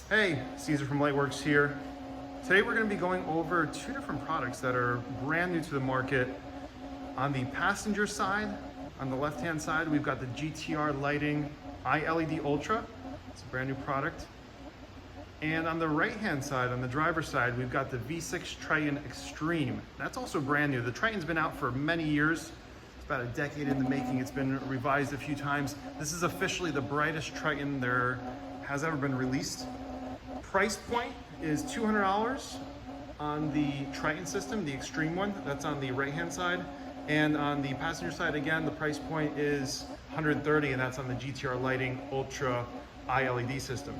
Hey, Caesar from Lightwerkz here. Today we're going to be going over two different products that are brand new to the market. On the passenger side, on the left-hand side, we've got the GTR Lighting iLED Ultra. It's a brand new product. And on the right-hand side, on the driver's side, we've got the V6 Triton Extreme. That's also brand new. The Triton's been out for many years. It's about a decade in the making. It's been revised a few times. This is officially the brightest Triton there has ever been released. Price point is $200 on the Triton system, the Extreme one. That's on the right-hand side. And on the passenger side, again, the price point is $130, and that's on the GTR Lighting Ultra iLED system.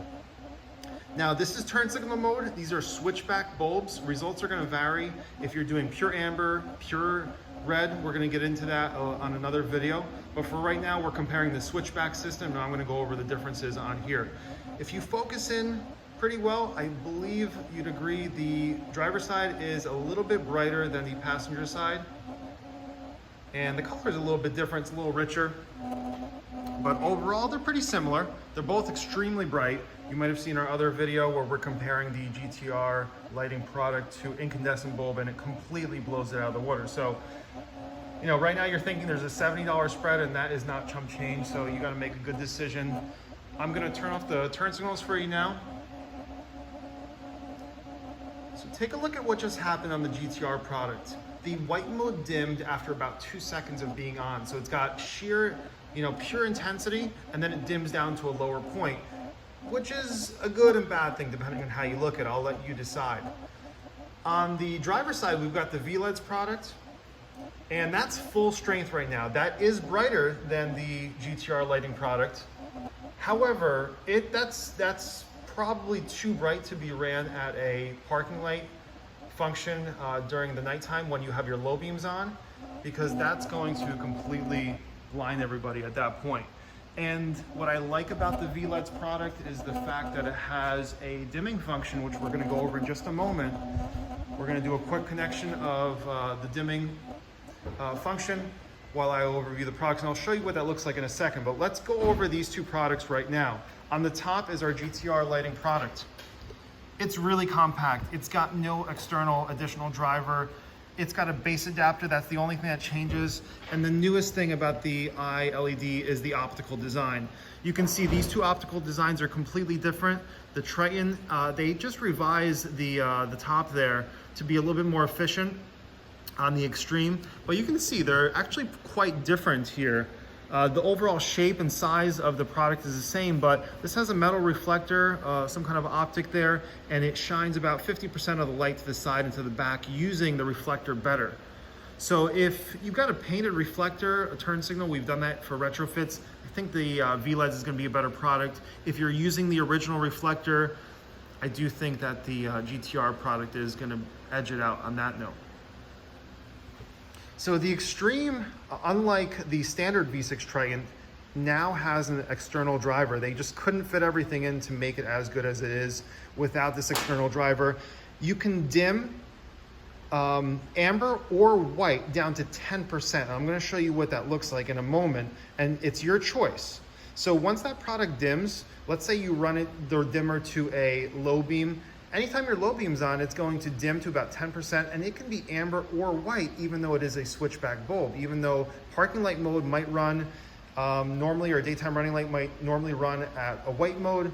Now, this is turn signal mode. These are switchback bulbs. Results are going to vary. If you're doing pure amber, pure red, we're going to get into that on another video. But for right now, we're comparing the switchback system, and I'm going to go over the differences on here. If you focus in pretty well, I believe you'd agree the driver's side is a little bit brighter than the passenger side. And the color is a little bit different, it's a little richer. But overall, they're pretty similar. They're both extremely bright. You might have seen our other video where we're comparing the GTR lighting product to incandescent bulb, and it completely blows it out of the water. So, you know, right now you're thinking there's a $70 spread, and that is not chump change, so you gotta make a good decision. I'm gonna turn off the turn signals for you now. So take a look at what just happened on the GTR product. The white mode dimmed after about 2 seconds of being on. So it's got sheer, pure intensity, and then it dims down to a lower point, which is a good and bad thing depending on how you look at it. I'll let you decide. On the driver's side, we've got the VLEDS product, and that's full strength right now. That is brighter than the GTR lighting product. However, that's probably too bright to be ran at a parking light function during the nighttime when you have your low beams on, because that's going to completely blind everybody at that point. And what I like about the VLEDS product is the fact that it has a dimming function, which we're going to go over in just a moment. We're going to do a quick connection of the dimming function while I overview the products, and I'll show you what that looks like in a second. But let's go over these two products right now. On the top is our GTR lighting product. It's really compact. It's got no external additional driver. It's got a base adapter. That's the only thing that changes. And the newest thing about the iLED is the optical design. You can see these two optical designs are completely different. The Triton, they just revised the top there to be a little bit more efficient on the Extreme, but you can see they're actually quite different here. The overall shape and size of the product is the same, but this has a metal reflector, some kind of optic there, and it shines about 50% of the light to the side and to the back using the reflector better. So if you've got a painted reflector, a turn signal, we've done that for retrofits, I think the VLEDS is going to be a better product. If you're using the original reflector, I do think that the GTR product is going to edge it out on that note. So the Extreme, unlike the standard V6 Triton, now has an external driver. They just couldn't fit everything in to make it as good as it is without this external driver. You can dim amber or white down to 10%. I'm going to show you what that looks like in a moment, and it's your choice. So once that product dims, let's say you run the dimmer to a low beam. Anytime your low beam's on, it's going to dim to about 10%, and it can be amber or white, even though it is a switchback bulb. Even though parking light mode might run normally, or daytime running light might normally run at a white mode,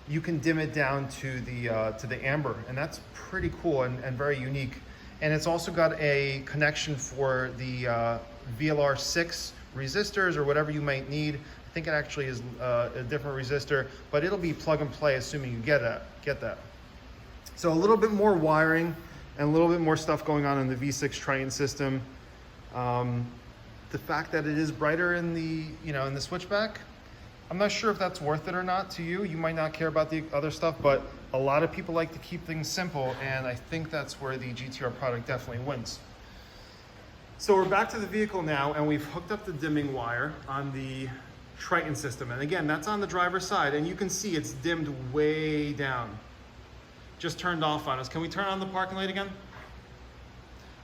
you can dim it down to the amber, and that's pretty cool and very unique. And it's also got a connection for the VLR6 resistors or whatever you might need. I think it actually is a different resistor, but it'll be plug and play assuming you get that. So a little bit more wiring and a little bit more stuff going on in the V6 Triton system. The fact that it is brighter in the in the switchback, I'm not sure if that's worth it or not to you. You might not care about the other stuff, but a lot of people like to keep things simple, and I think that's where the GTR product definitely wins. So we're back to the vehicle now, and we've hooked up the dimming wire on the Triton system. And again, that's on the driver's side, and you can see it's dimmed way down. Just turned off on us. Can we turn on the parking light again?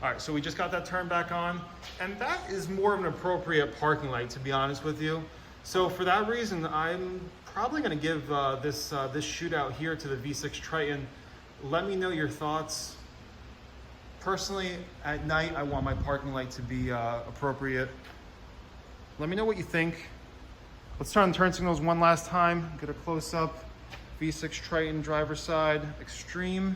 All right, so we just got that turned back on, and that is more of an appropriate parking light, to be honest with you. So for that reason, I'm probably going to give this shootout here to the V6 Triton. Let me know your thoughts. Personally, at night, I want my parking light to be appropriate. Let me know what you think. Let's turn on the turn signals one last time. Get a close-up. V6 Triton driver's side, extreme,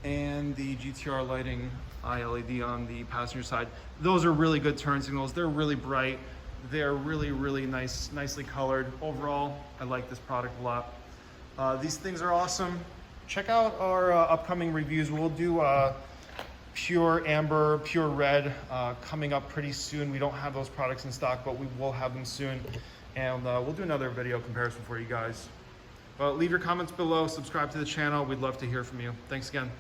and the GTR lighting iLED on the passenger side. Those are really good turn signals. They're really bright. They're really nicely colored. Overall, I like this product a lot. These things are awesome. Check out our upcoming reviews. We'll do pure amber, pure red coming up pretty soon. We don't have those products in stock, but we will have them soon. And we'll do another video comparison for you guys. But leave your comments below, subscribe to the channel. We'd love to hear from you. Thanks again.